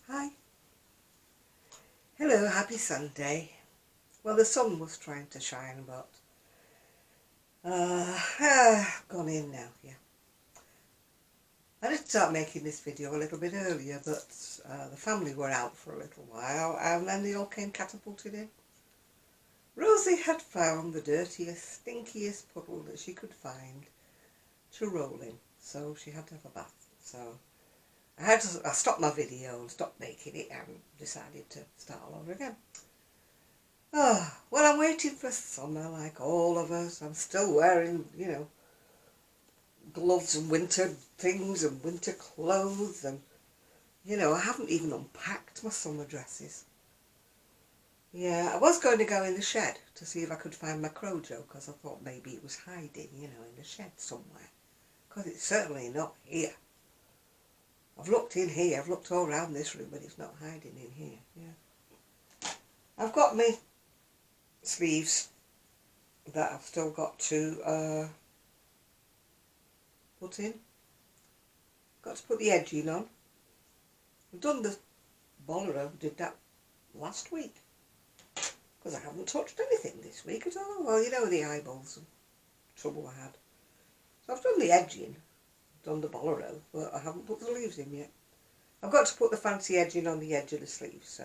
Hi. Hello, happy Sunday. Well, the sun was trying to shine, but gone in now, yeah. I did start making this video a little bit earlier, but the family were out for a little while, and then they all came catapulted in. Rosie had found the dirtiest, stinkiest puddle that she could find to roll in, so she had to have a bath. So I stopped my video and stopped making it and decided to start all over again. Oh, well, I'm waiting for summer like all of us. I'm still wearing, gloves and winter things and winter clothes, and, I haven't even unpacked my summer dresses. Yeah, I was going to go in the shed to see if I could find my Crojo, because I thought maybe it was hiding, in the shed somewhere, because it's certainly not here. I've looked in here, I've looked all around this room, but it's not hiding in here, yeah. I've got my sleeves that I've still got to put in. Got to put the edging on. I've done the bolero, did that last week, because I haven't touched anything this week at all. Well, the eyeballs and trouble I had. So I've done the edging, done the bolero, but I haven't put the leaves in yet. I've got to put the fancy edging on the edge of the sleeves, so,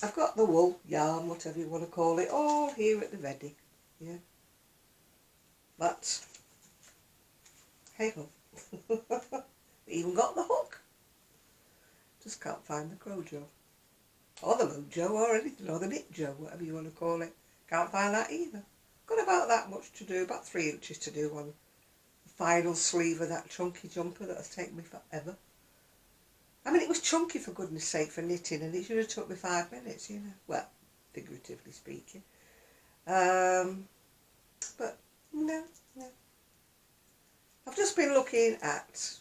I've got the wool, yarn, whatever you want to call it, all here at the ready, yeah. But, hey ho. Even got the hook. Just can't find the Crojo. Or the Mojo, or anything, or the Knit Joe, whatever you want to call it. Can't find that either. Got about that much to do, about 3 inches to do on the final sleeve of that chunky jumper that has taken me forever. I mean, it was chunky, for goodness sake, for knitting, and it should have took me 5 minutes, Well, figuratively speaking. But, no. I've just been looking at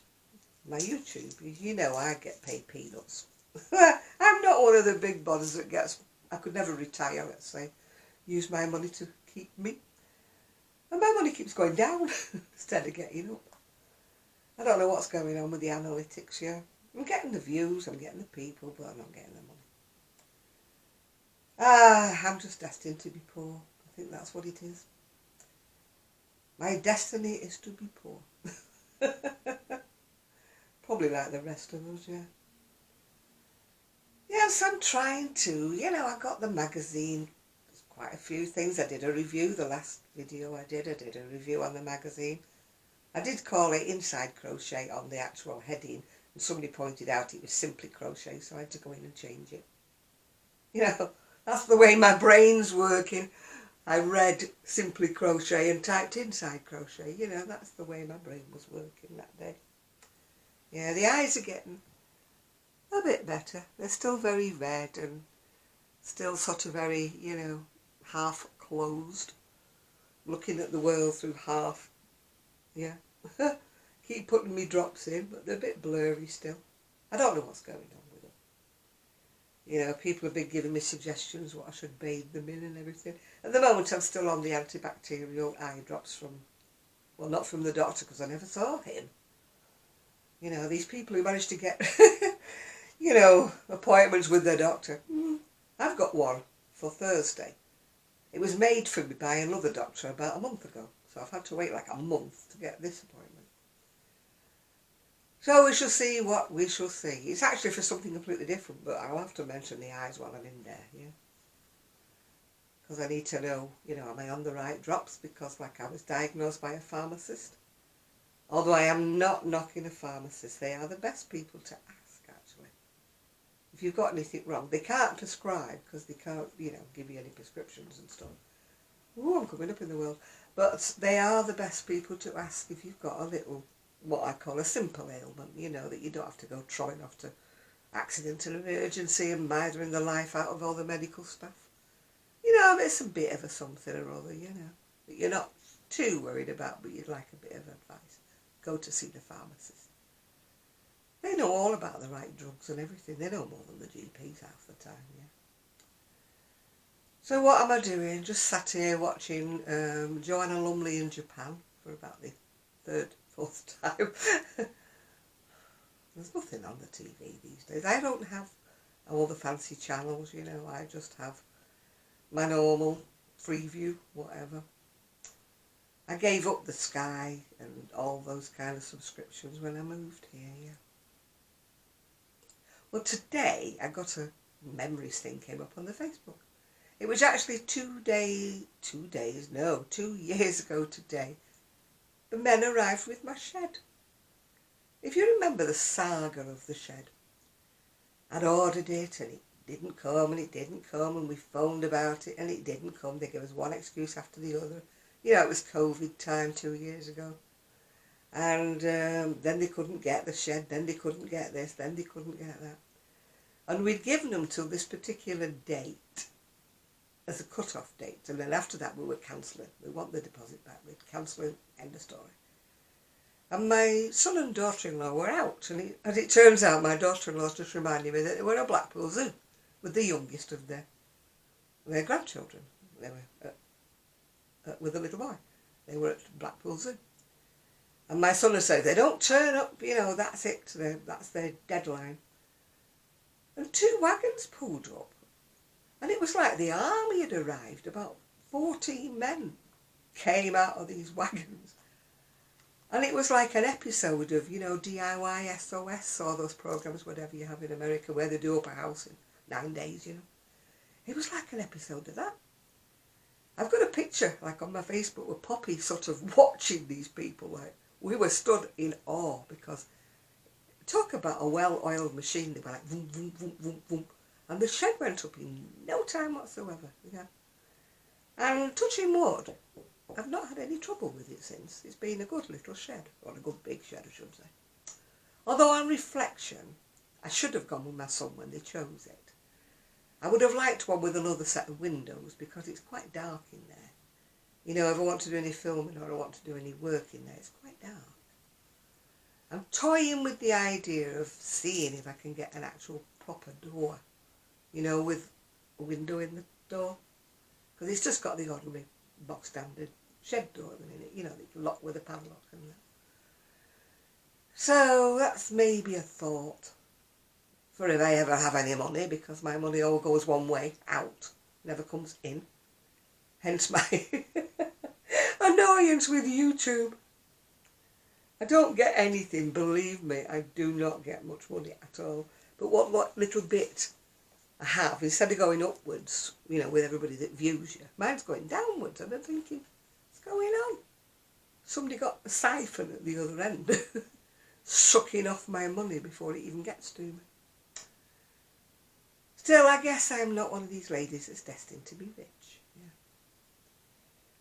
my YouTube, because I get paid peanuts. I'm not one of the big bodies that I could never retire, let's say, use my money to keep me. And my money keeps going down instead of getting up. I don't know what's going on with the analytics, yeah. I'm getting the views, I'm getting the people, but I'm not getting the money. I'm just destined to be poor. I think that's what it is. My destiny is to be poor. Probably like the rest of us, yeah. Yes, I'm trying to. I got the magazine. There's quite a few things. I did a review, the last video I did a review on the magazine. I did call it Inside Crochet on the actual heading, and somebody pointed out it was Simply Crochet, so I had to go in and change it. That's the way my brain's working. I read Simply Crochet and typed Inside Crochet. That's the way my brain was working that day. Yeah, the eyes are getting a bit better. They're still very red and still sort of very, half closed. Looking at the world through half, yeah. Keep putting me drops in, but they're a bit blurry still. I don't know what's going on with them. People have been giving me suggestions what I should bathe them in and everything. At the moment I'm still on the antibacterial eye drops from, well, not from the doctor, because I never saw him. These people who managed to get, appointments with their doctor. I've got one for Thursday. It was made for me by another doctor about a month ago, so I've had to wait like a month to get this appointment. So we shall see what we shall see. It's actually for something completely different, but I'll have to mention the eyes while I'm in there, yeah. Because I need to know, am I on the right drops? Because, I was diagnosed by a pharmacist. Although I am not knocking a pharmacist. They are the best people to ask, actually. If you've got anything wrong, they can't prescribe, because they can't, give you any prescriptions and stuff. Ooh, I'm coming up in the world. But they are the best people to ask if you've got a little, what I call a simple ailment, that you don't have to go trotting off to accident and emergency and mithering the life out of all the medical stuff. It's a bit of a something or other, that you're not too worried about, but you'd like a bit of advice. Go to see the pharmacist. They know all about the right drugs and everything. They know more than the GPs half the time, yeah. So what am I doing? Just sat here watching Joanna Lumley in Japan for about the 3rd, 4th time. There's nothing on the TV these days. I don't have all the fancy channels, you know. I just have my normal Freeview, whatever. I gave up the Sky and all those kind of subscriptions when I moved here, yeah. Well, today I got a memories thing came up on the Facebook. It was actually 2 years ago today. The men arrived with my shed. If you remember the saga of the shed, I'd ordered it and it didn't come and it didn't come, and we phoned about it and it didn't come. They gave us one excuse after the other. You know, it was COVID time 2 years ago. And then they couldn't get the shed, then they couldn't get this, then they couldn't get that. And we'd given them till this particular date as a cut-off date. And then after that we were cancelling. We want the deposit back. We'd cancel it, end of story. And my son and daughter-in-law were out. And it turns out my daughter-in-law just reminded me that they were at Blackpool Zoo with the youngest of their grandchildren. They were with a little boy. They were at Blackpool Zoo. And my son had said, they don't turn up, you know, that's it, that's their deadline. And 2 wagons pulled up. And it was like the army had arrived. About 14 men came out of these wagons. And it was like an episode of, you know, DIY SOS or those programs, whatever you have in America, where they do up a house in 9 days, you know. It was like an episode of that. I've got a picture, like on my Facebook, with Poppy sort of watching these people. Like, we were stood in awe because, talk about a well-oiled machine, they were like, vroom, vroom, vroom, vroom, vroom. And the shed went up in no time whatsoever, yeah. And touching wood, I've not had any trouble with it since. It's been a good little shed, or a good big shed, I should say. Although on reflection, I should have gone with my son when they chose it. I would have liked one with another set of windows because it's quite dark in there. You know, if I want to do any filming or I want to do any work in there, it's quite dark. I'm toying with the idea of seeing if I can get an actual proper door, you know, with a window in the door. Because it's just got the ordinary box standard shed door in it, you know, that you can lock with a padlock and that. So that's maybe a thought for if I ever have any money, because my money all goes one way, out, never comes in. Hence my annoyance with YouTube. I don't get anything, believe me, I do not get much money at all. But what little bit I have, instead of going upwards, you know, with everybody that views you, mine's going downwards. And I'm thinking, what's going on? Somebody got a siphon at the other end, sucking off my money before it even gets to me. Still, I guess I'm not one of these ladies that's destined to be rich. Yeah.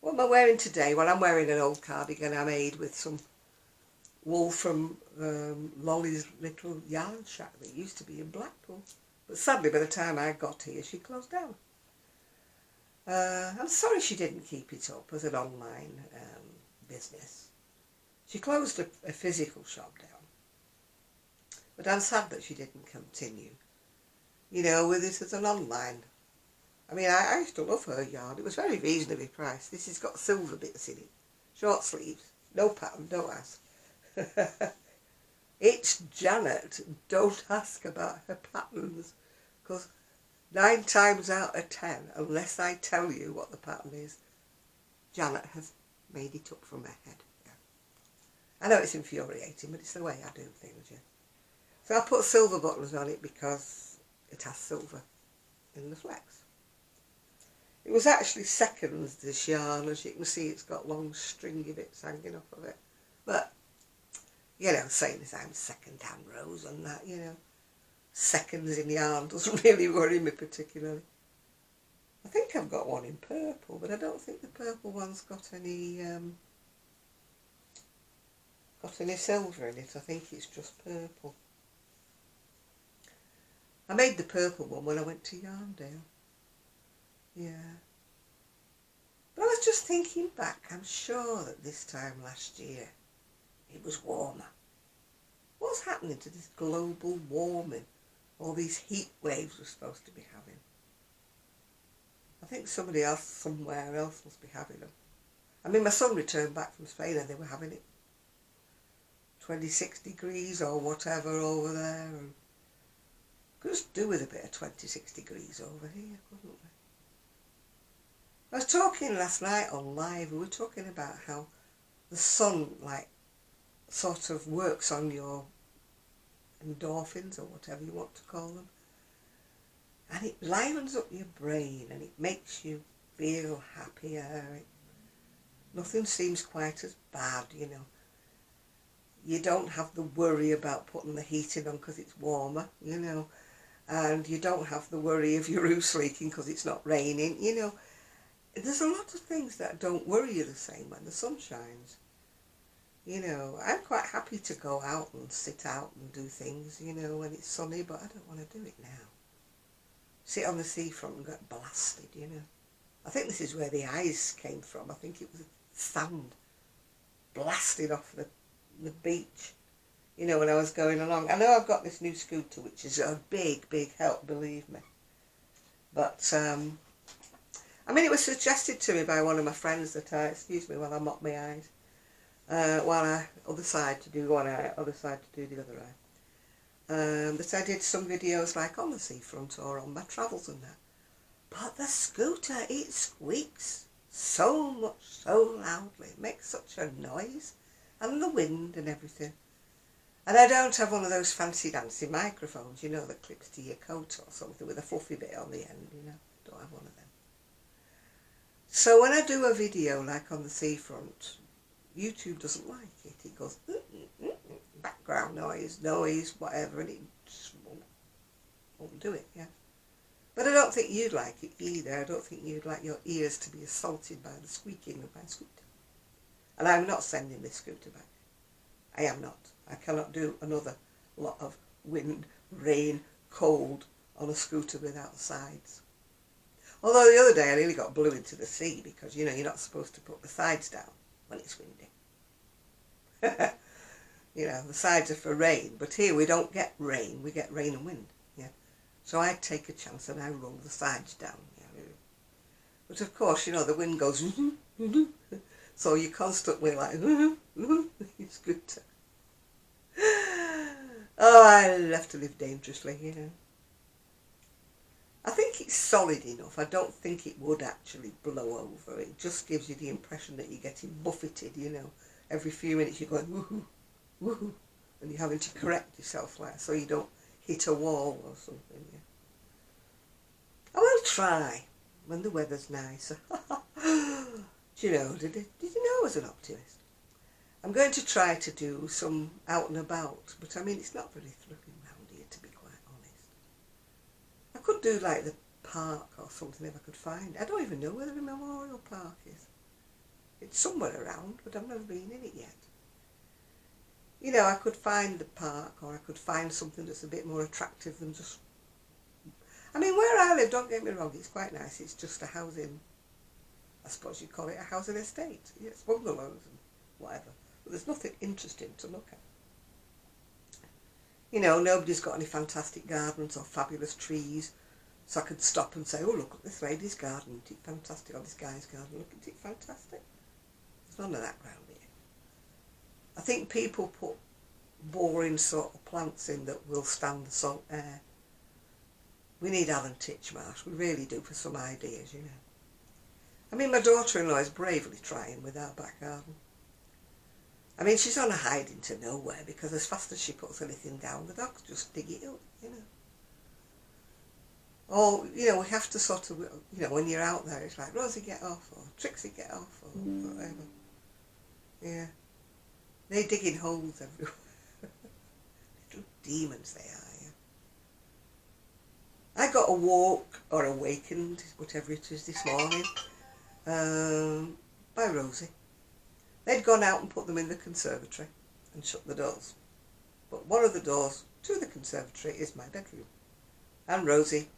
What am I wearing today? Well, I'm wearing an old cardigan I made with some wool from Lolly's little yarn shack that used to be in Blackpool. But sadly, by the time I got here, she closed down. I'm sorry she didn't keep it up as an online business. She closed a physical shop down. But I'm sad that she didn't continue, you know, with it as an online. I mean, I used to love her yarn. It was very reasonably priced. This has got silver bits in it. Short sleeves. No pattern, don't ask. It's Janet. Don't ask about her patterns. Because 9 times out of 10, unless I tell you what the pattern is, Janet has made it up from her head. Yeah. I know it's infuriating, but it's the way I do things, yeah. So I put silver buttons on it because it has silver in the flex. It was actually seconds, this yarn. As you can see, it's got long stringy bits hanging off of it. But, you know, saying as I'm second-hand rose and that, you know, seconds in yarn doesn't really worry me particularly. I think I've got one in purple, but I don't think the purple one's got any silver in it. I think it's just purple. I made the purple one when I went to Yarndale. Yeah. But I was just thinking back, I'm sure that this time last year it was warmer. What's happening to this global warming? All these heat waves we're supposed to be having. I think somebody else, somewhere else, must be having them. I mean, my son returned back from Spain and they were having it 26 degrees or whatever over there. And could just do with a bit of 26 degrees over here, couldn't we? I was talking last night on live, we were talking about how the sun, like, sort of works on your endorphins or whatever you want to call them. And it livens up your brain and it makes you feel happier. Nothing seems quite as bad, you know. You don't have the worry about putting the heating on because it's warmer, you know. And you don't have the worry of your roof leaking because it's not raining, you know. There's a lot of things that don't worry you the same when the sun shines. You know, I'm quite happy to go out and sit out and do things, you know, when it's sunny, but I don't want to do it now. Sit on the seafront and get blasted, you know. I think this is where the ice came from. I think it was sand blasted off the beach, you know, when I was going along. I know I've got this new scooter, which is a big, big help, believe me. But, I mean, it was suggested to me by one of my friends that excuse me while I mop my eyes, other side to do one eye, other side to do the other eye. That I did some videos like on the seafront or on my travels and that. But the scooter, it squeaks so much, so loudly. It makes such a noise. And the wind and everything. And I don't have one of those fancy dancy microphones, you know, that clips to your coat or something with a fluffy bit on the end, you know. I don't have one of them. So when I do a video like on the seafront, YouTube doesn't like it. It goes, background noise, whatever, and it just won't do it, yeah. But I don't think you'd like it either. I don't think you'd like your ears to be assaulted by the squeaking of my scooter. And I'm not sending this scooter back. I am not. I cannot do another lot of wind, rain, cold on a scooter without the sides. Although the other day I nearly got blew into the sea because, you know, you're not supposed to put the sides down when it's windy. You know, the sides are for rain, but here we don't get rain, we get rain and wind, yeah. So I take a chance and I roll the sides down, yeah. But of course, you know, the wind goes, so you're constantly like, it's good to... Oh, I love to live dangerously, you know. I think it's solid enough. I don't think it would actually blow over. It just gives you the impression that you're getting buffeted, you know. Every few minutes you're going, woohoo, woohoo, and you're having to correct yourself like so you don't hit a wall or something, yeah. I will try when the weather's nice. Do you know, did you know I was an optimist? I'm going to try to do some out and about, but I mean, it's not very thrilling round here, to be quite honest. I could do like the park or something if I could find it. I don't even know where the Memorial Park is. It's somewhere around, but I've never been in it yet. You know, I could find the park, or I could find something that's a bit more attractive than just... I mean, where I live, don't get me wrong, it's quite nice. It's just a housing, I suppose you'd call it a housing estate. It's bungalows and whatever. But there's nothing interesting to look at. You know, nobody's got any fantastic gardens or fabulous trees. So I could stop and say, oh, look at this lady's garden, isn't it fantastic? Or this guy's garden, look at it fantastic. There's none of that round here. I think people put boring sort of plants in that will stand the salt air. We need Alan Titchmarsh, we really do, for some ideas, you know. I mean, my daughter-in-law is bravely trying with our back garden. I mean, she's on a hiding to nowhere because as fast as she puts anything down, the dogs just dig it up, you know. Or, you know, we have to sort of, you know, when you're out there, it's like, Rosie, get off, or Trixie, get off, or whatever. Yeah. They're digging holes everywhere. Little demons they are, yeah. I got a walk, or awakened, whatever it is, this morning, by Rosie. They'd gone out and put them in the conservatory and shut the doors. But one of the doors to the conservatory is my bedroom. And Rosie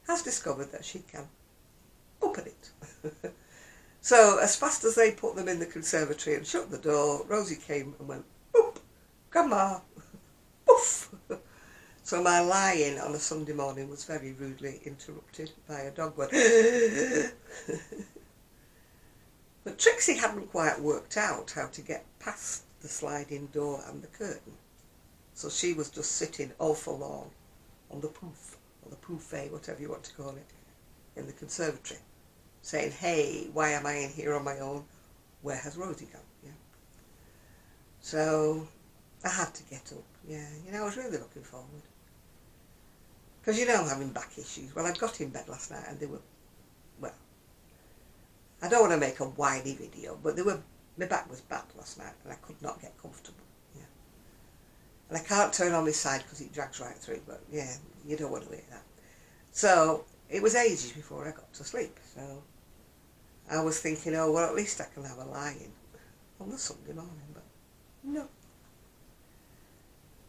has discovered that she can open it. So as fast as they put them in the conservatory and shut the door, Rosie came and went, boop, grandma, poof. So my lie-in on a Sunday morning was very rudely interrupted by a dog going, But Trixie hadn't quite worked out how to get past the sliding door and the curtain. So she was just sitting all forlorn on the poof, or the poufet, whatever you want to call it, in the conservatory, saying, hey, why am I in here on my own? Where has Rosie gone? Yeah. So I had to get up. Yeah, I was really looking forward. Because I'm having back issues. Well, I got in bed last night and they were, well, I don't want to make a whiny video, but my back was bad last night and I could not get comfortable. Yeah. And I can't turn on this side because it drags right through, but yeah, you don't want to hear that. So it was ages before I got to sleep. So I was thinking, oh, well, at least I can have a lie-in on the Sunday morning, but no.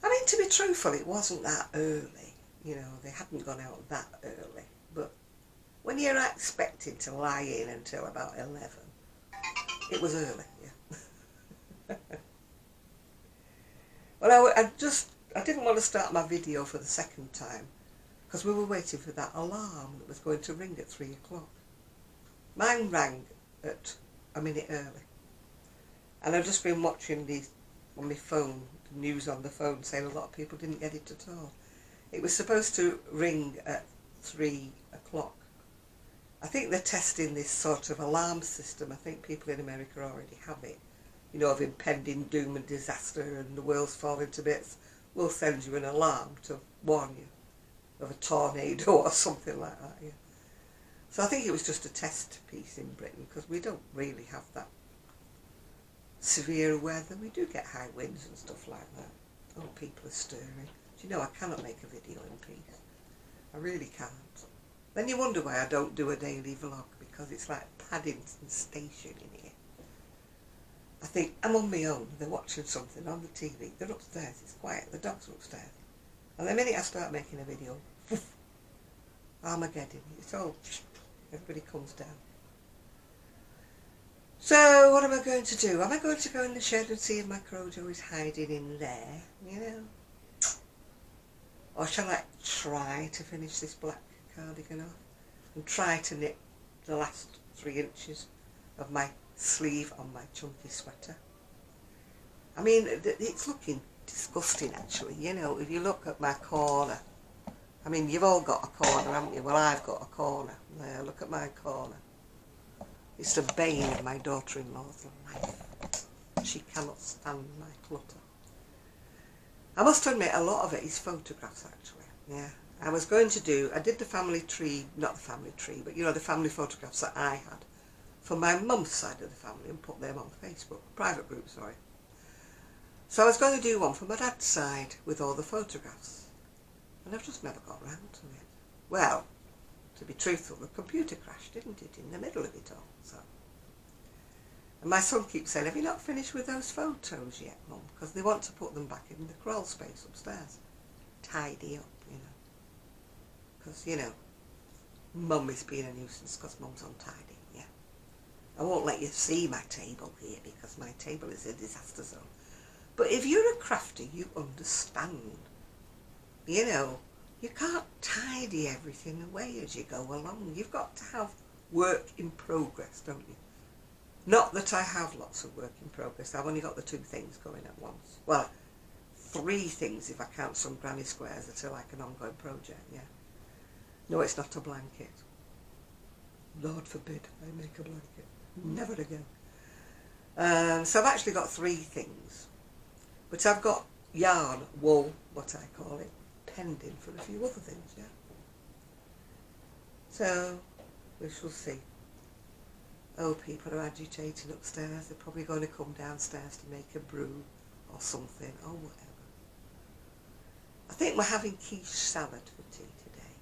I mean, to be truthful, it wasn't that early. They hadn't gone out that early. But when you're expected to lie in until about 11, it was early, yeah. Well, I didn't want to start my video for the second time because we were waiting for that alarm that was going to ring at 3 o'clock. Mine rang at a minute early. And I've just been watching on my phone, the news on the phone, saying a lot of people didn't get it at all. It was supposed to ring at 3 o'clock. I think they're testing this sort of alarm system. I think people in America already have it. Of impending doom and disaster and the world's falling to bits. We'll send you an alarm to warn you of a tornado or something like that. Yeah. So I think it was just a test piece in Britain because we don't really have that severe weather. We do get high winds and stuff like that. Oh, people are stirring. Do I cannot make a video in peace. I really can't. Then you wonder why I don't do a daily vlog, because it's like Paddington Station in here. I think I'm on my own, they're watching something on the TV, they're upstairs, it's quiet, the dogs are upstairs. And the minute I start making a video, woof, Armageddon, it's all, everybody comes down. So what am I going to do? Am I going to go in the shed and see if my Crojo is hiding in there, Or shall I try to finish this black cardigan off and try to knit the last 3 inches of my sleeve on my chunky sweater? I mean, it's looking disgusting actually, if you look at my corner. I mean, you've all got a corner, haven't you? Well, I've got a corner. There, look at my corner. It's the bane of my daughter-in-law's life. She cannot stand my clutter. I must admit, a lot of it is photographs actually, yeah. I did the family tree, not the family tree, but the family photographs that I had for my mum's side of the family and put them on Facebook, private group, sorry. So I was going to do one for my dad's side with all the photographs, and I've just never got round to it. Well, to be truthful, the computer crashed, didn't it, in the middle of it all, so. And my son keeps saying, have you not finished with those photos yet, Mum? Because they want to put them back in the crawl space upstairs. Tidy up, Because, Mum is being a nuisance because Mum's untidy, yeah. I won't let you see my table here because my table is a disaster zone. But if you're a crafter, you understand. You can't tidy everything away as you go along. You've got to have work in progress, don't you? Not that I have lots of work in progress. I've only got the 2 things going at once. Well, 3 things if I count some granny squares that are like an ongoing project, yeah. No, it's not a blanket. Lord forbid I make a blanket. Never again. So I've actually got 3 things. But I've got yarn, wool, what I call it, pending for a few other things, yeah. So, we shall see. Oh, people are agitating upstairs. They're probably going to come downstairs to make a brew or something, or whatever. I think we're having quiche salad for tea today.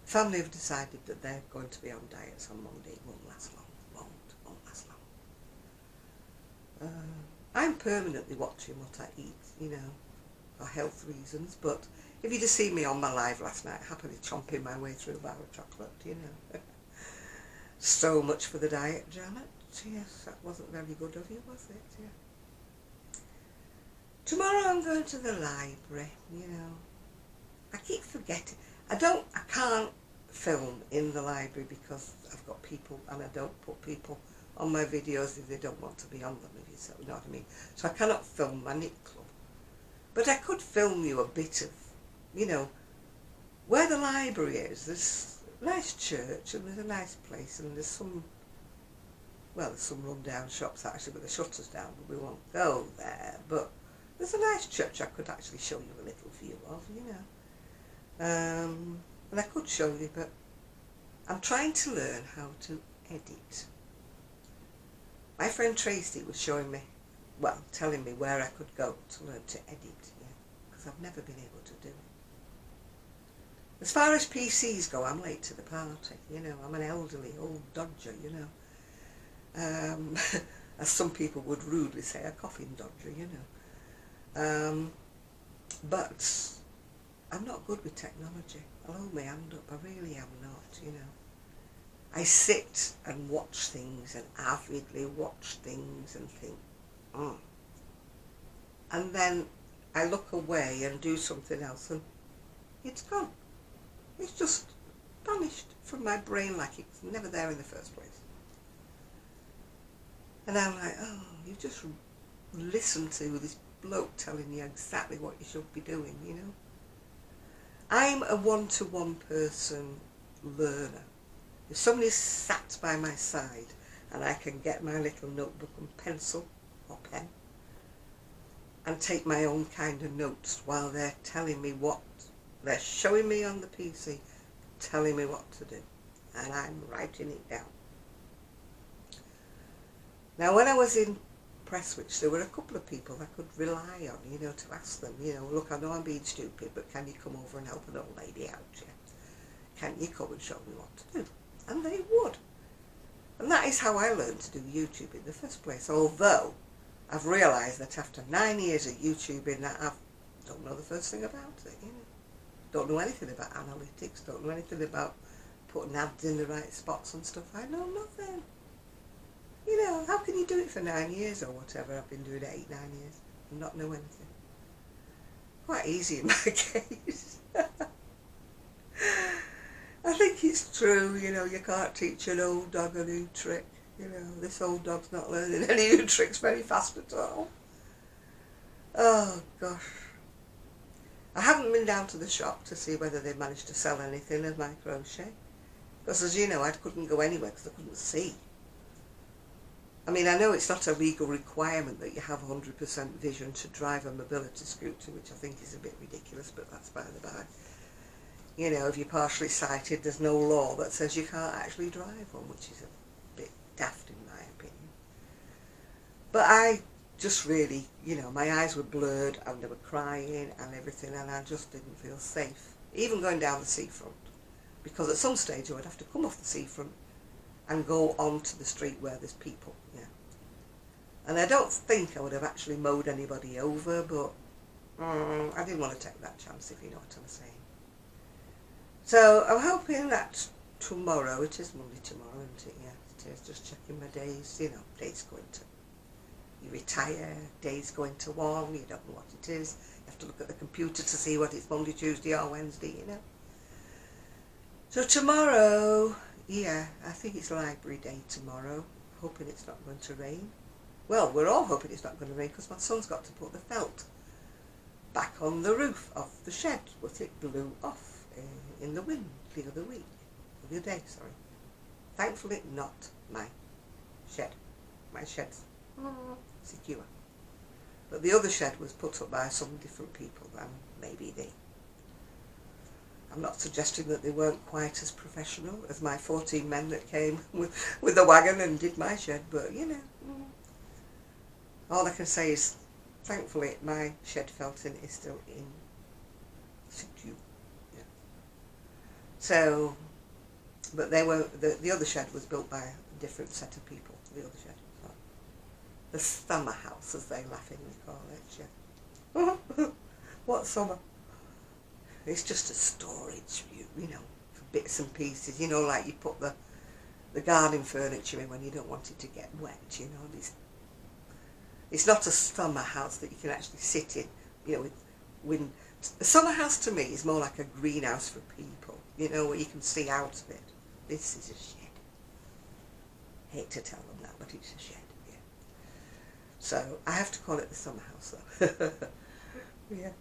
Family have decided that they're going to be on diets on Monday. It won't last long. Won't last long. I'm permanently watching what I eat, for health reasons, but if you'd have seen me on my live last night, happily chomping my way through a bar of chocolate, So much for the diet, Janet. Yes, that wasn't very good of you, was it? Yeah. Tomorrow I'm going to the library, I keep forgetting. I can't film in the library because I've got people and I don't put people on my videos if they don't want to be on them, if you know what I mean. So I cannot film my knit club. But I could film you a bit of, you know, where the library is. There's a nice church and there's a nice place and there's some, well, there's some run-down shops actually with the shutters down, but we won't go there. But there's a nice church I could actually show you a little view of, you know. And I could show you, but I'm trying to learn how to edit. My friend Tracy was showing me, well, telling me where I could go to learn to edit, yeah, because I've never been able to do it. As far as PCs go, I'm late to the party, you know. I'm an elderly old dodger, you know. As some people would rudely say, a coffin dodger, you know. But I'm not good with technology. I'll hold my hand up, I really am not, you know. I sit and watch things and avidly watch things and think, and then I look away and do something else and it's gone. It's just vanished from my brain like it's never there in the first place. And I'm like, oh, you just listen to this bloke telling you exactly what you should be doing, you know. I'm a one-to-one person learner. If somebody's sat by my side and I can get my little notebook and pencil or pen and take my own kind of notes while they're telling me what, they're showing me on the PC, telling me what to do, and I'm writing it down. Now when I was in Presswich, there were a couple of people I could rely on, you know, to ask them, you know, look, I know I'm being stupid, but can you come over and help an old lady out, yeah? Can you come and show me what to do? And they would. And that is how I learned to do YouTube in the first place, although I've realised that after 9 years of YouTubing that I don't know the first thing about it, you know. Don't know anything about analytics, don't know anything about putting ads in the right spots and stuff. I know nothing. You know, how can you do it for 9 years or whatever? I've been doing it 8, 9 years and not know anything. Quite easy in my case. I think it's true, you know, you can't teach an old dog a new trick. You know, this old dog's not learning any new tricks very fast at all. Oh, gosh. I haven't been down to the shop to see whether they managed to sell anything of my crochet. Because, as you know, I couldn't go anywhere because I couldn't see. I mean, I know it's not a legal requirement that you have 100% vision to drive a mobility scooter, which I think is a bit ridiculous, but that's by the by. You know, if you're partially sighted, there's no law that says you can't actually drive one, which is a bit daft in my opinion. But I just really, you know, my eyes were blurred and they were crying and everything, and I just didn't feel safe, even going down the seafront, because at some stage I would have to come off the seafront and go onto the street where there's people, yeah. And I don't think I would have actually mowed anybody over, but I didn't want to take that chance, if you know what I'm saying. So I'm hoping that tomorrow, it is Monday tomorrow, isn't it? Yeah, it is. Just checking my days, you know, days going to, you retire, days going to one, you don't know what it is. You have to look at the computer to see what it's Monday, Tuesday or Wednesday, you know. So tomorrow, yeah, I think it's library day tomorrow. Hoping it's not going to rain. Well, we're all hoping it's not going to rain because my son's got to put the felt back on the roof of the shed, but it blew off in the wind the other day, sorry. Thankfully not my shed. My shed's secure. But the other shed was put up by some different people than maybe they. I'm not suggesting that they weren't quite as professional as my 14 men that came with the wagon and did my shed, but you know. All I can say is, thankfully my shed felting is still in situ. So, but they were, the other shed was built by a different set of people, the other shed. So, the summer house, as they laughingly call it, yeah. What summer? It's just a storage, you know, for bits and pieces, you know, like you put the garden furniture in when you don't want it to get wet, you know. It's not a summer house that you can actually sit in, you know, with wind. A summer house to me is more like a greenhouse for people, you know, where you can see out of it. This is a hate to tell them that, but it's a shed, yeah. So I have to call it the summer house though. Yeah.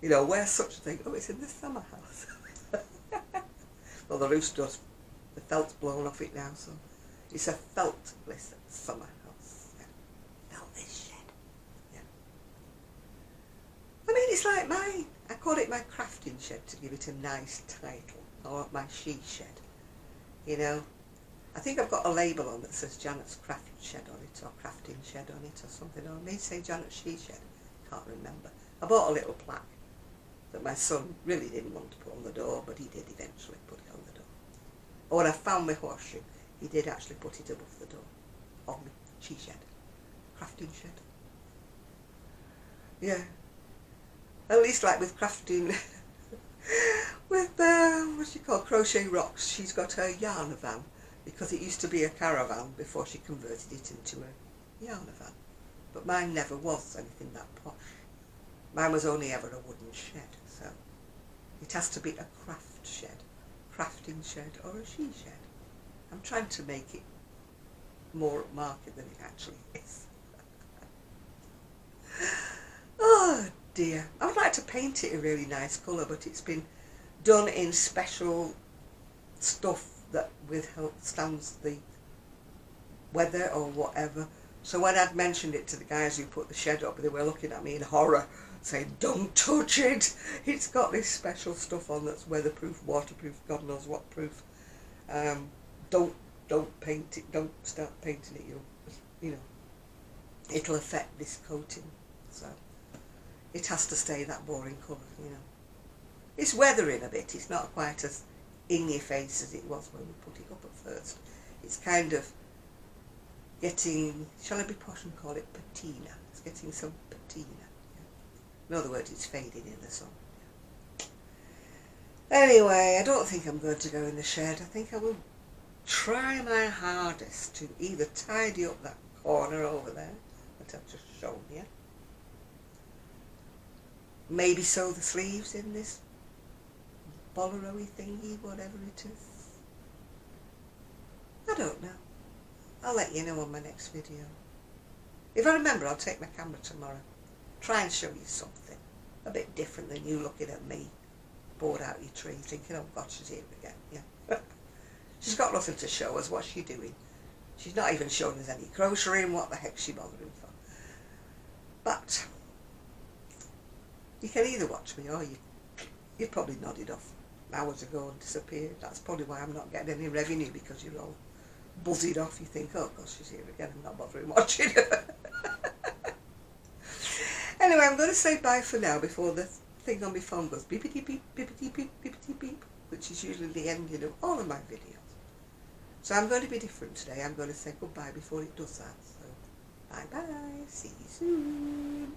You know, where's such a thing? Oh, it's in the summer house. Well, the roof's just, the felt's blown off it now, so it's a feltless summer house. Yeah. Feltless shed. Yeah. I mean, it's like mine. I call it my crafting shed to give it a nice title. Or my she shed. You know, I think I've got a label on that says Janet's craft shed on it, or crafting shed on it, or something. Or it may say Janet's she shed. Can't remember. I bought a little plaque that my son really didn't want to put on the door, but he did eventually put it on the door. Or when I found my horseshoe, he did actually put it above the door on the she shed, crafting shed. Yeah, at least like with crafting, with what she call crochet rocks. She's got her yarn van because it used to be a caravan before she converted it into a yarn van. But mine never was anything that posh. Mine was only ever a wooden shed, so it has to be a craft shed, crafting shed, or a she shed. I'm trying to make it more upmarket than it actually is. Oh dear. I would like to paint it a really nice colour, but it's been done in special stuff that withstands the weather or whatever. So when I'd mentioned it to the guys who put the shed up, they were looking at me in horror, saying, "Don't touch it! It's got this special stuff on that's weatherproof, waterproof, God knows what proof. Don't paint it. Don't start painting it. You know, it'll affect this coating. So it has to stay that boring colour. You know, it's weathering a bit. It's not quite as in your face as it was when we put it up at first. It's kind of getting, shall I be posh and call it patina? It's getting some patina. In other words, it's fading in the sun. Anyway, I don't think I'm going to go in the shed. I think I will try my hardest to either tidy up that corner over there that I've just shown you. Maybe sew the sleeves in this bolero-y thingy, whatever it is. I don't know. I'll let you know on my next video. If I remember, I'll take my camera tomorrow. Try and show you something a bit different than you looking at me bored out your tree thinking, oh God, she's here again. Yeah. She's got nothing to show us. What's she doing? She's not even showing us any crocheting. What the heck's she bothering for? But you can either watch me or you've probably nodded off hours ago and disappeared. That's probably why I'm not getting any revenue, because you're all buzzied off. You think, oh gosh, she's here again. I'm not bothering watching her. Anyway, I'm going to say bye for now before the thing on my phone goes beepity beep, beepity beep, beepity beep, which is usually the ending of all of my videos. So I'm going to be different today. I'm going to say goodbye before it does that. So bye bye. See you soon.